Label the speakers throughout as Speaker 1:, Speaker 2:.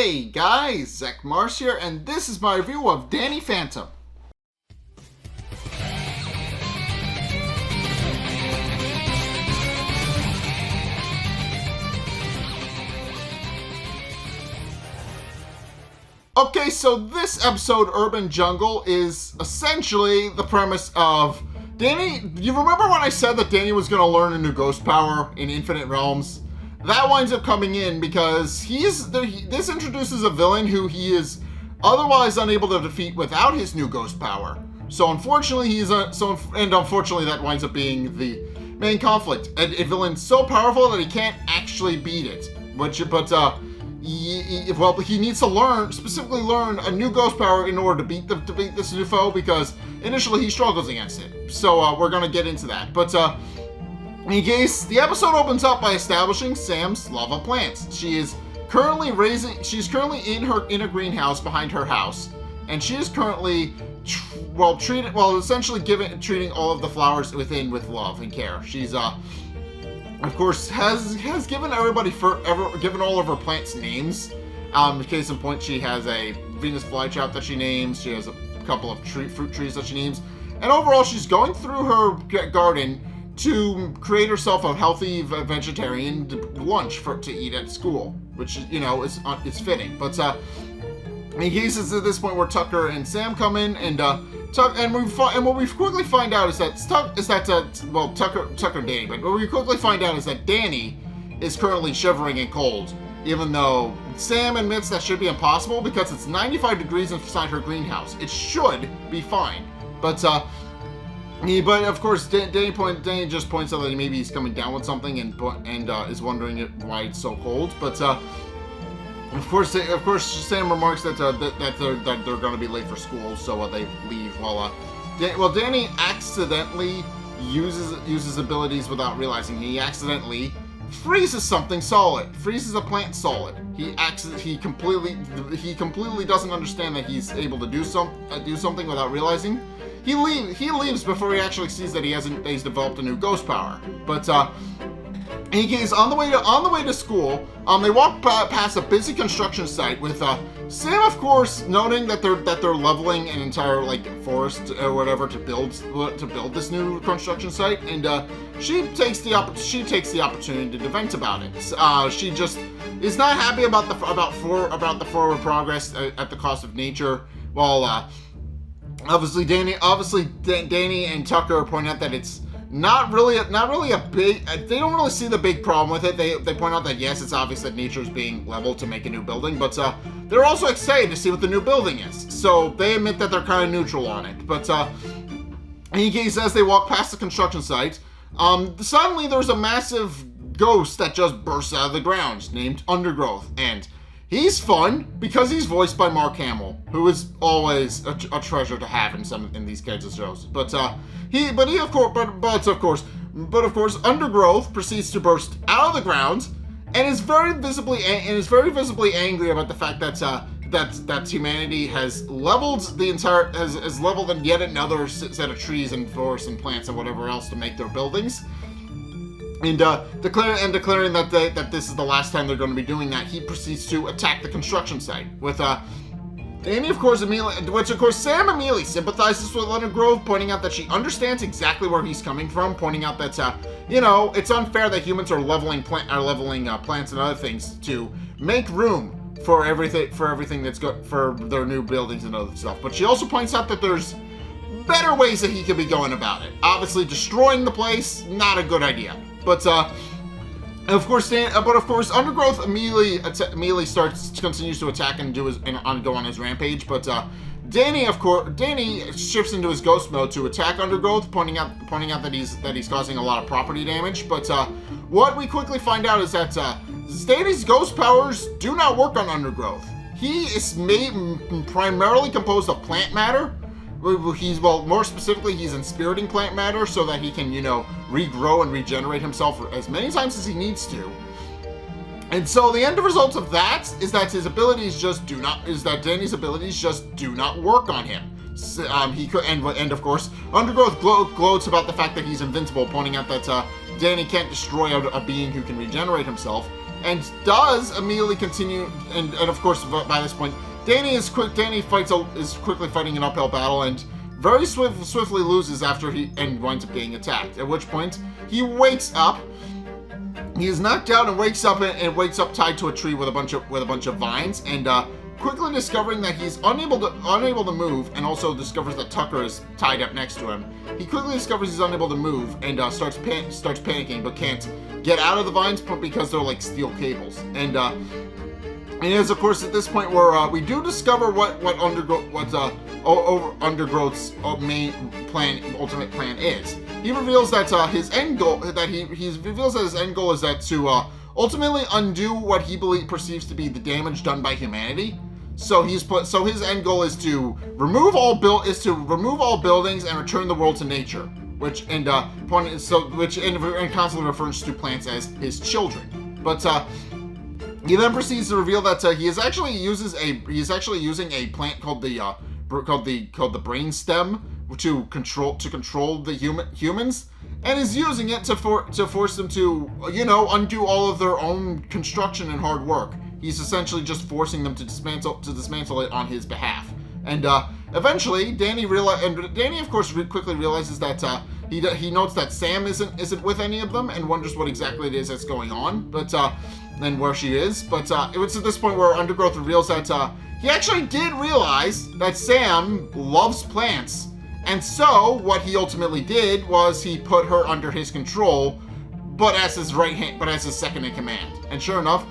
Speaker 1: Hey guys, Zack here, and this is my review of Danny Phantom. Okay, so this episode, Urban Jungle, is essentially the premise of Danny. You remember when I said that Danny was going to learn a new ghost power in Infinite Realms? That winds up coming in because this introduces a villain who he is otherwise unable to defeat without his new ghost power. So unfortunately, unfortunately that winds up being the main conflict. A villain so powerful that he can't actually beat it. He needs to specifically learn a new ghost power in order to beat this new foe, because initially he struggles against it. So we're gonna get into that. But in case, the episode opens up by establishing Sam's love of plants. She's currently in a greenhouse behind her house, and she is currently treating all of the flowers within with love and care. She's of course has given given all of her plants names. Case in point, she has a Venus flytrap that she names. She has a couple of fruit trees that she names, and overall she's going through her garden to create herself a healthy vegetarian lunch to eat at school, which is fitting. But in cases at this point where Tucker and Sam come in, and what we quickly find out is that Tucker and Danny. But what we quickly find out is that Danny is currently shivering and cold, even though Sam admits that should be impossible because it's 95 degrees inside her greenhouse. It should be fine, but of course, Danny just points out that maybe he's coming down with something and is wondering why it's so cold. But of course, Sam remarks that they're going to be late for school, so they leave. While Danny accidentally uses abilities without realizing. He accidentally freezes something solid, freezes a plant solid. He completely doesn't understand that he's able to do something without realizing. He leaves before he actually sees that he's developed a new ghost power. But in case, on the way to school, they walk past a busy construction site with Sam, of course, noting that they're leveling an entire forest or whatever to build this new construction site, and she takes the opportunity to vent about it. She just is not happy about the forward progress at the cost of nature. While obviously Danny and Tucker point out that it's not really a big. They don't really see the big problem with it. They point out that yes, it's obvious that nature is being leveled to make a new building, but they're also excited to see what the new building is. So they admit that they're kind of neutral on it. But in any case, as they walk past the construction site, suddenly there's a massive ghost that just bursts out of the ground, named Undergrowth, and he's fun because he's voiced by Mark Hamill, who is always a treasure to have in these kinds of shows. But of course, Undergrowth proceeds to burst out of the ground and is very visibly angry about the fact that humanity has leveled has leveled yet another set of trees and forests and plants and whatever else to make their buildings. And declaring that this is the last time they're going to be doing that, he proceeds to attack the construction site with Danny, of course, Sam immediately sympathizes with Undergrowth, pointing out that she understands exactly where he's coming from, pointing out that it's unfair that humans are leveling plants and other things to make room for everything that's good for their new buildings and other stuff. But she also points out that there's better ways that he could be going about it. Obviously, destroying the place, not a good idea. But of course, Undergrowth immediately continues to attack and go on his rampage. But Danny shifts into his ghost mode to attack Undergrowth, pointing out that he's causing a lot of property damage. But what we quickly find out is that Danny's ghost powers do not work on Undergrowth. He is primarily composed of plant matter. More specifically, he's inspiriting plant matter so that he can, regrow and regenerate himself as many times as he needs to. And so the end result of that is that Danny's abilities just do not work on him. And of course, Undergrowth gloats about the fact that he's invincible, pointing out that Danny can't destroy a being who can regenerate himself. and does immediately continue. And of course, by this point, Danny is quickly fighting an uphill battle and very swiftly loses after and winds up getting attacked. At which point he wakes up. He is knocked out and wakes up tied to a tree with a bunch of vines, and quickly discovering that he's unable to move, and also discovers that Tucker is tied up next to him. He quickly discovers he's unable to move and starts panicking, but can't get out of the vines because they're like steel cables. And it is, of course, at this point where we do discover what Undergrowth's main ultimate plan is. He reveals that his end goal is that to ultimately undo what he perceives to be the damage done by humanity. So his end goal is to remove all buildings and return the world to nature, which constantly refers to plants as his children. But he then proceeds to reveal that he is actually using a plant called the brain stem to control the humans, and is using it to force them to undo all of their own construction and hard work. He's essentially just forcing them to dismantle it on his behalf. And eventually, Danny of course quickly realizes that he notes that Sam isn't with any of them and wonders what exactly it is that's going on, but and where she is. But it was at this point where Undergrowth reveals that he actually did realize that Sam loves plants, and so what he ultimately did was he put her under his control, but as his second in command. And sure enough,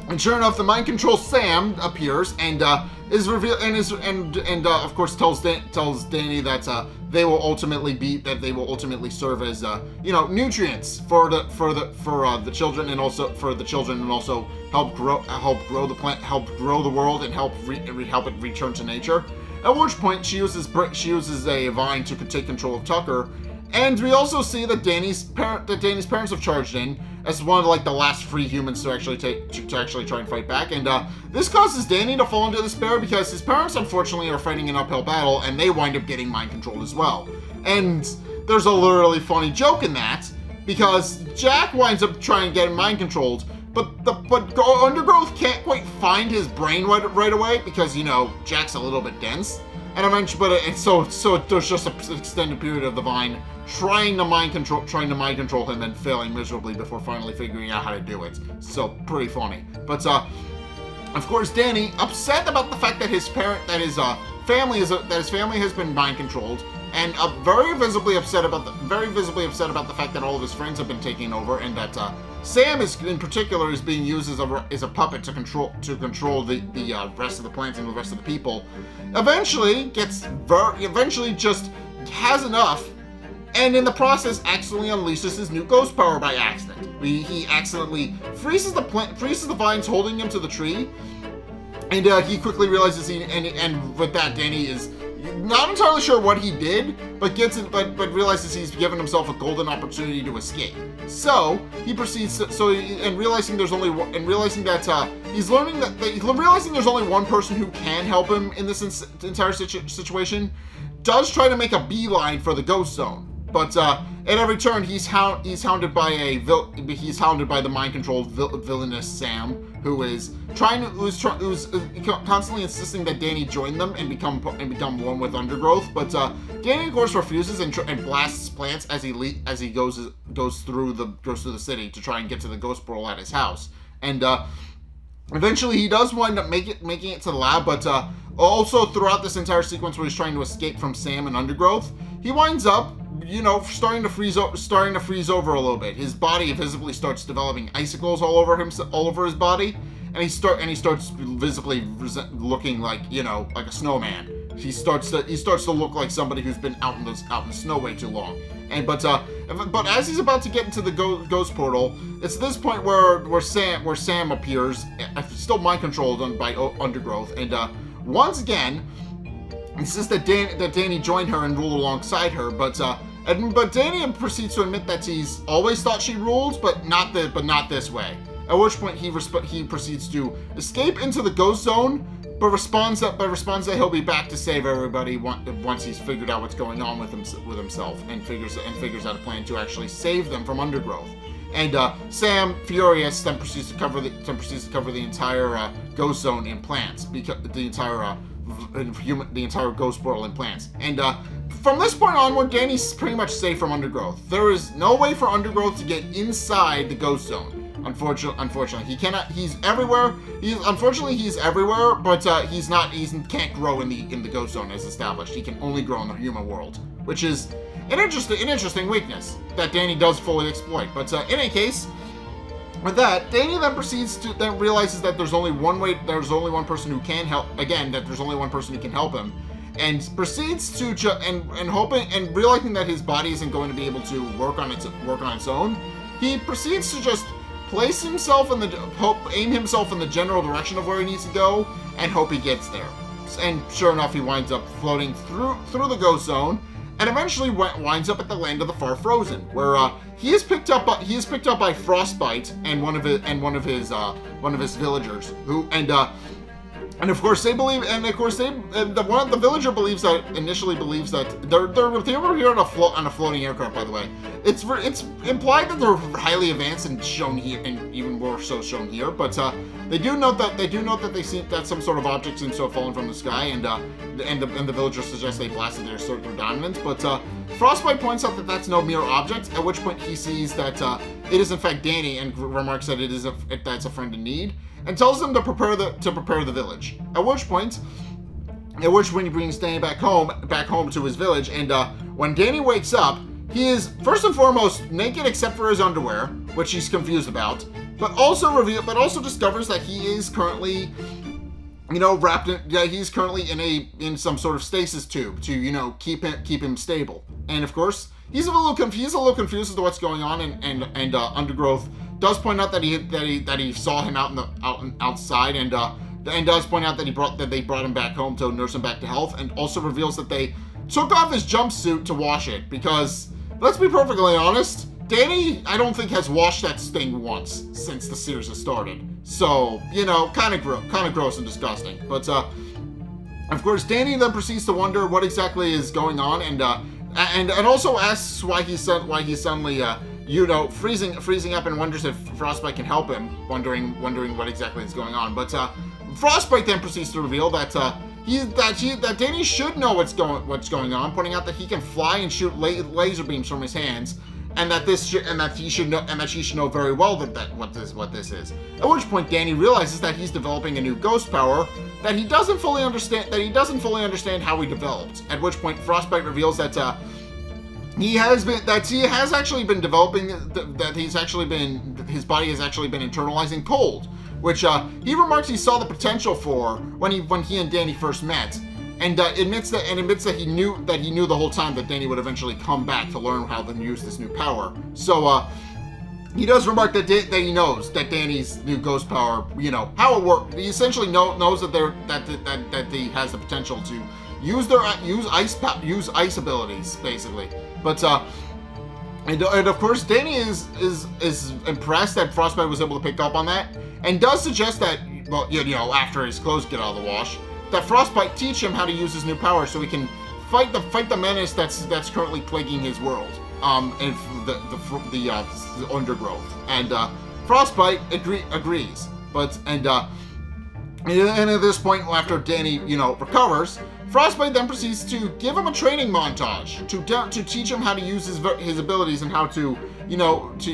Speaker 1: the mind control Sam appears and of course tells Danny that they will ultimately serve as nutrients for the children, and also help grow the plant, help grow the world, and help it return to nature. At which point she uses a vine to take control of Tucker. And we also see that Danny's parents have charged in as one of the last free humans to actually try and fight back. And this causes Danny to fall into despair because his parents unfortunately are fighting an uphill battle, and they wind up getting mind controlled as well. And there's a literally funny joke in that, because Jack winds up trying to get him mind controlled, but Undergrowth can't quite find his brain right away because Jack's a little bit dense. And eventually, so there's just an extended period of the vine trying to mind control him and failing miserably before finally figuring out how to do it. So pretty funny. But of course, Danny, upset about the fact that his family has been mind controlled, and very visibly upset about the fact that all of his friends have been taken over, and that Sam in particular is being used as a puppet to control the rest of the plants and the rest of the people. Eventually just has enough, and in the process accidentally unleashes his new ghost power by accident. He accidentally freezes the vines holding him to the tree, and he quickly realizes and with that, Danny is not entirely sure what he did, but realizes he's given himself a golden opportunity to escape. So he proceeds realizing there's only one person who can help him in this entire situation, does try to make a beeline for the ghost zone. But at every turn, he's hounded by the mind-controlled villainous Sam, who's constantly insisting that Danny join them and become one with Undergrowth. But Danny, of course, refuses and blasts plants as he goes through the city to try and get to the ghost portal at his house. And eventually, he does wind up making it to the lab. But also throughout this entire sequence where he's trying to escape from Sam and Undergrowth, he winds up starting to freeze over a little bit. His body visibly starts developing icicles all over his body, and he starts visibly looking like a snowman. He starts to look like somebody who's been out in the snow way too long. But as he's about to get into the ghost portal, it's this point where Sam appears, still mind controlled by Undergrowth, and once again insists that Danny joined her and rule alongside her. But Danny proceeds to admit that he's always thought she ruled, but not this way. At which point he proceeds to escape into the ghost zone, but responds that he'll be back to save everybody once he's figured out what's going on with himself and figures out a plan to actually save them from Undergrowth. And Sam, furious, then proceeds to cover the entire ghost zone in plants, because the entire ghost portal in plants. And from this point onward, Danny's pretty much safe from Undergrowth. There is no way for Undergrowth to get inside the ghost zone. Unfortunately, he cannot. He's everywhere. He's everywhere, but he's not. He can't grow in the ghost zone as established. He can only grow in the human world, which is an interesting weakness that Danny does fully exploit. But in any case, with that, Danny then realizes that there's only one way. There's only one person who can help. Again, that there's only one person who can help him, and proceeds to hoping and realizing that his body isn't going to be able to work on its own. He proceeds to just aim himself in the general direction of where he needs to go, and hope he gets there. And sure enough, he winds up floating through the ghost zone, and eventually winds up at the land of the Far Frozen, where he is picked up by Frostbite and one of his villagers, who and of course the villager initially believes that they were here on a floating aircraft. By the way, it's implied that they're highly advanced and shown here, and even more so shown here. But they do note that they see that some sort of object seems to have fallen from the sky, and the villager suggests they blasted their dominant. But Frostbite points out that that's no mere object. At which point he sees that it is in fact Danny, and remarks that that's a friend in need, and tells them to prepare the village. At which point he brings Danny back home to his village, and when Danny wakes up, he is first and foremost naked except for his underwear, which he's confused about, but also discovers that he is currently he's currently in some sort of stasis tube to keep him stable. And of course, he's a little confused as to what's going on, and Undergrowth does point out that he saw him outside, and does point out that they brought him back home to nurse him back to health, and also reveals that they took off his jumpsuit to wash it, because let's be perfectly honest, Danny, I don't think, has washed that thing once since the series has started. So, kind of gross and disgusting. But of course, Danny then proceeds to wonder what exactly is going on, and also asks why he's suddenly freezing up, and wonders if Frostbite can help him, wondering what exactly is going on. But Frostbite then proceeds to reveal that Danny should know what's going on, pointing out that he can fly and shoot laser beams from his hands, and that he should know very well what this is. At which point Danny realizes that he's developing a new ghost power that he doesn't fully understand how he developed. At which point Frostbite reveals that his body has actually been internalizing cold, which he remarks he saw the potential for when he and Danny first met, and admits that he knew the whole time that Danny would eventually come back to learn how to use this new power. So he does remark that he knows that Danny's new ghost power, how it works. He essentially knows that he has the potential to use ice abilities, basically. But and of course Danny is impressed that Frostbite was able to pick up on that, and does suggest that, after his clothes get out of the wash, that Frostbite teach him how to use his new power so he can fight the menace that's currently plaguing his world, and the Undergrowth. And Frostbite agrees, but and at this point, after Danny recovers, Frostbite then proceeds to give him a training montage to teach him how to use his abilities and how to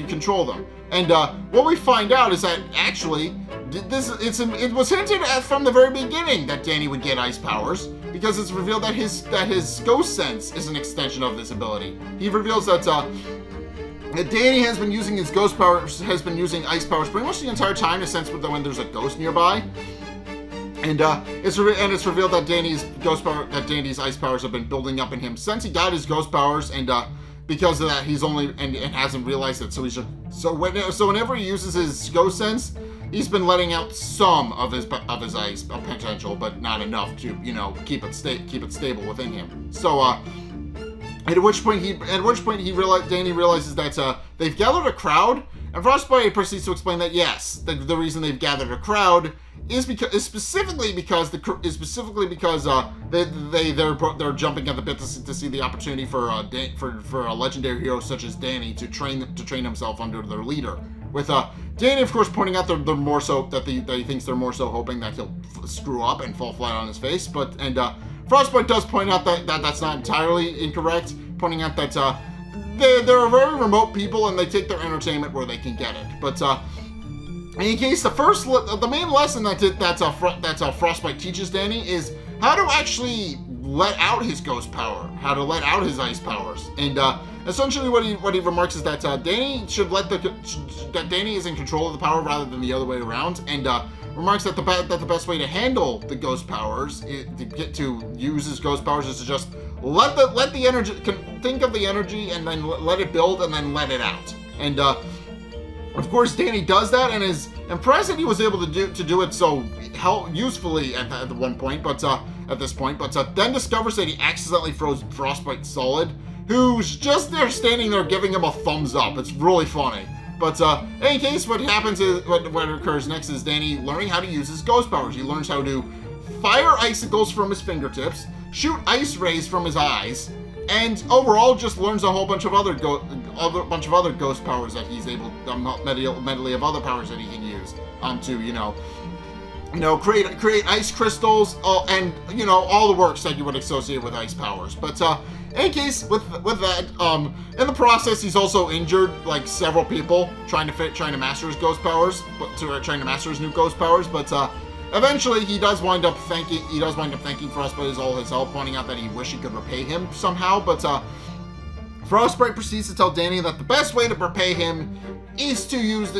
Speaker 1: control them. And what we find out is that actually it was hinted at from the very beginning that Danny would get ice powers, because it's revealed that his ghost sense is an extension of this ability. He reveals that Danny has been using his ghost powers, has been using ice powers pretty much the entire time to sense when there's a ghost nearby. And it's revealed that Danny's ice powers have been building up in him since he got his ghost powers, and because of that, he's only and hasn't realized it. So whenever he uses his ghost sense, he's been letting out some of his ice potential, but not enough to keep it stable within him. So at which point Danny realizes that they've gathered a crowd, and Frostbite proceeds to explain that yes, the reason they've gathered a crowd is specifically because they're jumping at the bit to see the opportunity for a legendary hero such as Danny to train himself under their leader. With Danny, of course, pointing out they're more so that he thinks they're more so hoping that he'll screw up and fall flat on his face. Frostbite does point out that that's not entirely incorrect, pointing out that they're very remote people and they take their entertainment where they can get it. But in any case, the main lesson that Frostbite teaches Danny is how to actually let out his ghost power, how to let out his ice powers, and essentially what he remarks is that Danny that Danny is in control of the power rather than the other way around, and remarks that the best way to handle the ghost powers, to use his ghost powers, is to just let the energy, think of the energy and then let it build and then let it out. And of course, Danny does that and is impressed that he was able to do it so usefully at this point, but then discovers that he accidentally froze Frostbite solid, who's just there standing there giving him a thumbs up. It's really funny. But in any case, what occurs next is Danny learning how to use his ghost powers. He learns how to fire icicles from his fingertips, shoot ice rays from his eyes, and overall just learns a whole bunch of other ghost powers that he's able, medley of other powers that he can use to create ice crystals, and all the works that you would associate with ice powers. But in any case, with that, in the process, he's also injured like several people trying to master his ghost powers, trying to master his new ghost powers. But eventually, he does wind up thanking Frostbite for all his help, pointing out that he wished he could repay him somehow. But Frostbite proceeds to tell Danny that the best way to repay him is to use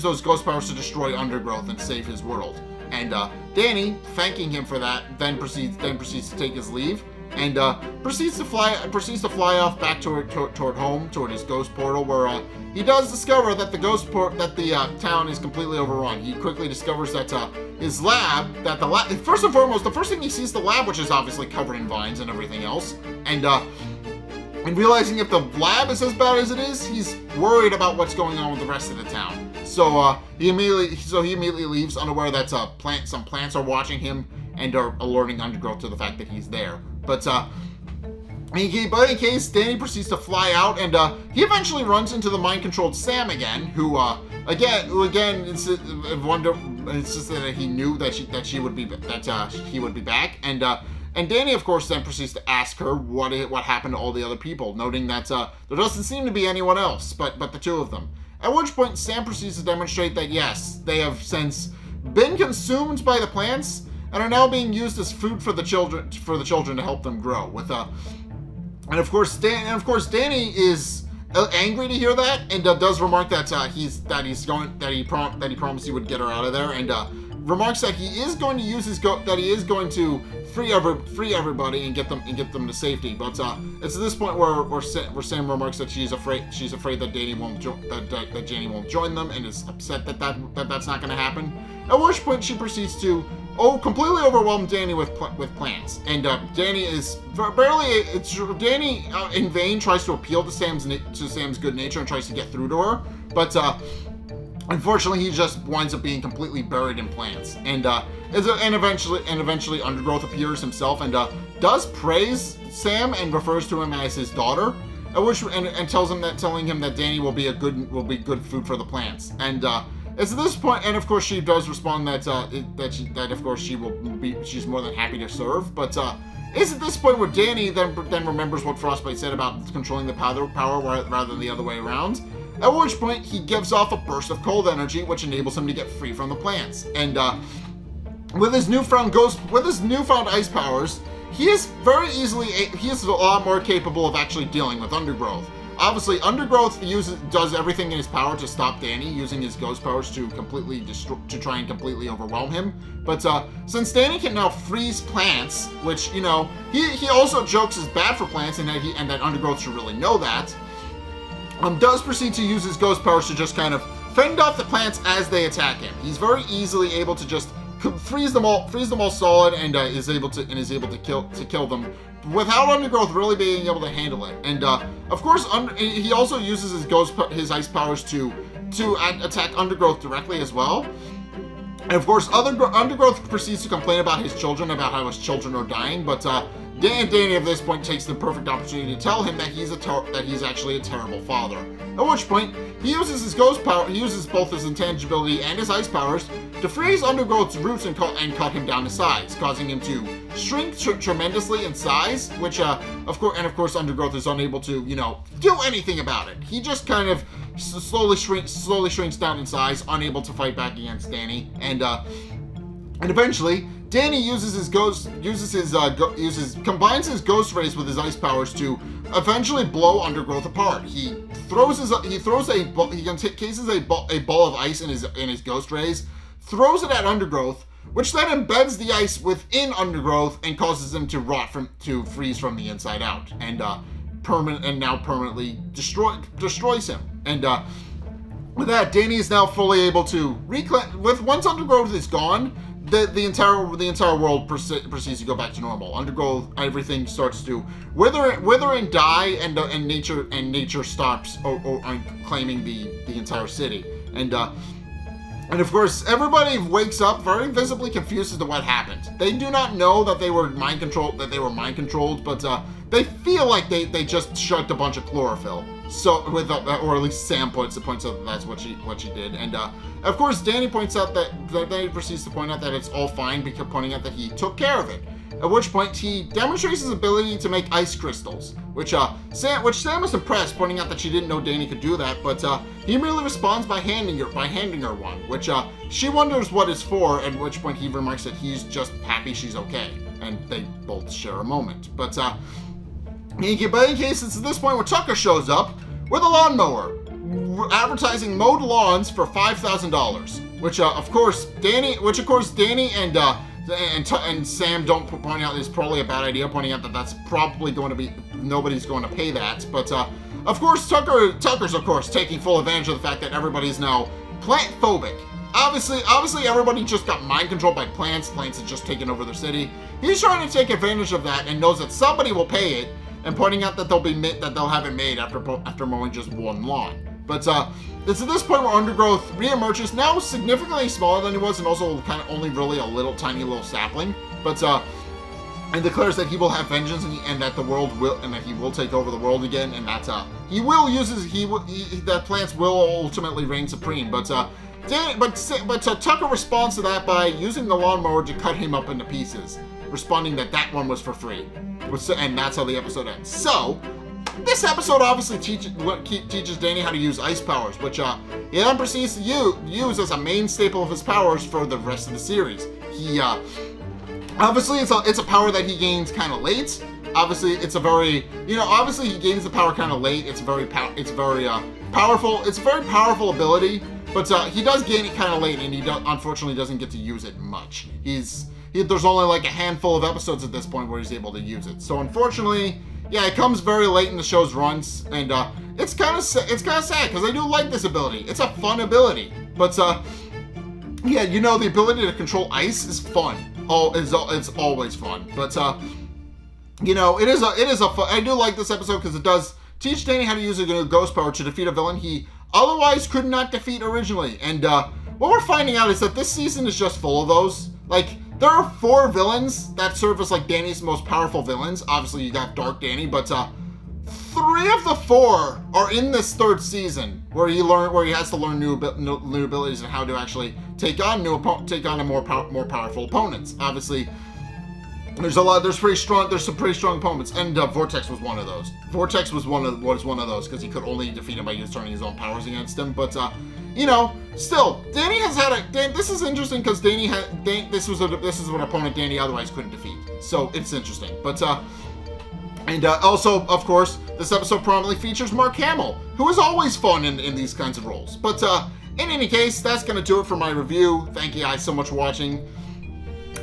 Speaker 1: those ghost powers to destroy Undergrowth and save his world. And Danny, thanking him for that, then proceeds to take his leave and proceeds to fly off back toward home, toward his ghost portal, where he does discover that the town is completely overrun. He quickly discovers that his lab, first and foremost, the first thing he sees is the lab, which is obviously covered in vines and everything else, and realizing if the lab is as bad as it is, he's worried about what's going on with the rest of the town. So he immediately leaves, unaware that some plants are watching him and are alerting Undergrowth to the fact that he's there. But in any case, Danny proceeds to fly out, and he eventually runs into the mind-controlled Sam again, who again insisted that he knew that he would be back, and Danny, of course, then proceeds to ask her what happened to all the other people, noting that there doesn't seem to be anyone else but the two of them. At which point, Sam proceeds to demonstrate that yes, they have since been consumed by the plants and are now being used as food for the children to help them grow. And of course, Danny is angry to hear that, and does remark that he promised he would get her out of there, and remarks that he is going to use to free everybody and get them to safety. But it's at this point where Sam remarks that she's afraid that Danny won't join them, and is upset that that's not going to happen. At which point she proceeds to completely overwhelm Danny with plants, and Danny is Danny in vain tries to appeal to Sam's good nature and tries to get through to her, but unfortunately, he just winds up being completely buried in plants, and eventually Undergrowth appears himself and does praise Sam and refers to him as his daughter, and telling him that Danny will be good food for the plants, and it's at this point, and of course she does respond that of course she's more than happy to serve, but it's at this point where Danny then remembers what Frostbite said about controlling the power rather than the other way around. At which point, he gives off a burst of cold energy, which enables him to get free from the plants. And with his newfound ice powers, he is a lot more capable of actually dealing with Undergrowth. Obviously, Undergrowth does everything in his power to stop Danny, using his ghost powers to try and completely overwhelm him. But since Danny can now freeze plants, which he also jokes is bad for plants, and that Undergrowth should really know that. Does proceed to use his ghost powers to just kind of fend off the plants as they attack him. He's very easily able to just freeze them all solid, and is able to kill them without Undergrowth really being able to handle it. And of course, he also uses his ice powers to attack Undergrowth directly as well. And of course, Undergrowth proceeds to complain about his children, about how his children are dying, but Danny at this point takes the perfect opportunity to tell him that he's actually a terrible father. At which point, he uses his ghost power, he uses both his intangibility and his ice powers to freeze Undergrowth's roots and cut him down to size, causing him to shrink tremendously in size, which, of course, Undergrowth is unable to, do anything about it. He just kind of slowly shrinks down in size, unable to fight back against Danny, and eventually, Danny combines his ghost rays with his ice powers to eventually blow Undergrowth apart. He cases a ball of ice in his ghost rays, throws it at Undergrowth, which then embeds the ice within Undergrowth and causes him to freeze from the inside out, and now permanently destroys him. And with that, Danny is now fully able to once Undergrowth is gone, the entire world proceeds to go back to normal. Undergrowth, everything starts to wither and die, and nature stops claiming the entire city. And of course, everybody wakes up very visibly confused as to what happened. They do not know that they were mind controlled, but they feel like they just chugged a bunch of chlorophyll. So, or at least Sam points out that's what she did. And of course, Danny proceeds to point out that it's all fine, because pointing out that he took care of it. At which point, he demonstrates his ability to make ice crystals, which Sam was impressed, pointing out that she didn't know Danny could do that. But he merely responds by handing her one, which she wonders what it's for. At which point, he remarks that he's just happy she's okay, and they both share a moment. But in case it's at this point where Tucker shows up with a lawnmower, advertising mowed lawns for $5,000, which of course Danny and Sam don't point out is probably a bad idea, pointing out that that's probably going to be, nobody's going to pay that. But of course Tucker's of course taking full advantage of the fact that everybody's now plant phobic. Obviously everybody just got mind controlled by plants. Plants have just taken over their city. He's trying to take advantage of that and knows that somebody will pay it, and pointing out that they'll have it made after mowing just one lawn. But it's at this point where Undergrowth reemerges, now significantly smaller than he was, and also kind of only really a tiny little sapling. But and declares that he will have vengeance, and that he will take over the world again, and that that plants will ultimately reign supreme. But Tucker responds to that by using the lawnmower to cut him up into pieces, responding that one was for free. And that's how the episode ends. So, this episode obviously teaches Danny how to use ice powers, which he then proceeds to use as a main staple of his powers for the rest of the series. He obviously it's a power that he gains kind of late. Obviously, it's a very obviously he gains the power kind of late. It's very powerful. It's a very powerful ability, but he does gain it kind of late, and he unfortunately doesn't get to use it much. There's only like a handful of episodes at this point where he's able to use it. So unfortunately, yeah, it comes very late in the show's runs, and it's kind of sad because I do like this ability. It's a fun ability, but yeah, the ability to control ice is fun. It's always fun. But it is a fun. I do like this episode because it does teach Danny how to use a ghost power to defeat a villain he otherwise could not defeat originally. And what we're finding out is that this season is just full of those. Like, there are 4 villains that serve as like Danny's most powerful villains. Obviously, you got Dark Danny, but 3 of the 4 are in this 3rd season, where he has to learn new abilities and how to actually take on more powerful opponents. Obviously, there's some pretty strong opponents, and Vortex was one of those. Vortex was one of those because he could only defeat him by turning his own powers against him. But still, Danny has had this is interesting because this is an opponent Danny otherwise couldn't defeat. So it's interesting. But also, of course, this episode prominently features Mark Hamill, who is always fun in these kinds of roles. But in any case, that's gonna do it for my review. Thank you guys so much for watching.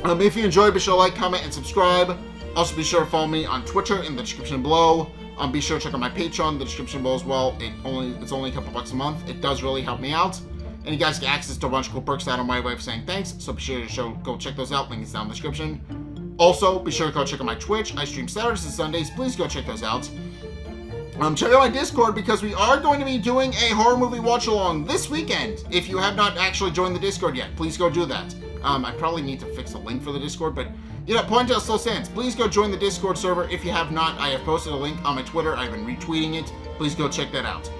Speaker 1: If you enjoyed, be sure to like, comment, and subscribe. Also, be sure to follow me on Twitter in the description below. Be sure to check out my Patreon in the description below as well. It's only a couple bucks a month. It does really help me out. And you guys get access to a bunch of cool perks that are my way of saying thanks. So be sure to go check those out. Link is down in the description. Also, be sure to go check out my Twitch. I stream Saturdays and Sundays. Please go check those out. Check out my Discord because we are going to be doing a horror movie watch-along this weekend. If you have not actually joined the Discord yet, please go do that. I probably need to fix the link for the Discord, but, point out still stands. Please go join the Discord server if you have not. I have posted a link on my Twitter. I've been retweeting it. Please go check that out.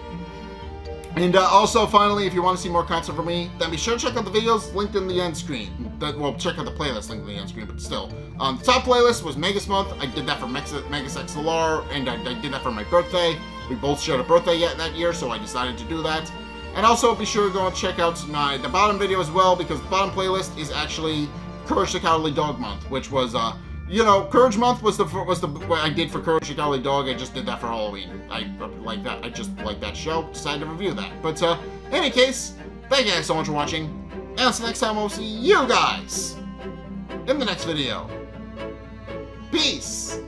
Speaker 1: And also, finally, if you want to see more content from me, then be sure to check out the videos linked in the end screen. Well, check out the playlist linked in the end screen, but still. The top playlist was Megas Month. I did that for Megas XLR, and I did that for my birthday. We both shared a birthday that year, so I decided to do that. And also, be sure to go and check out the bottom video as well, because the bottom playlist is actually Courage the Cowardly Dog Month, which was, Courage Month was what I did for Courage the Cowardly Dog. I just did that for Halloween. I like that. I just like that show. Decided to review that. But in any case, thank you guys so much for watching. And until next time, we'll see you guys in the next video. Peace.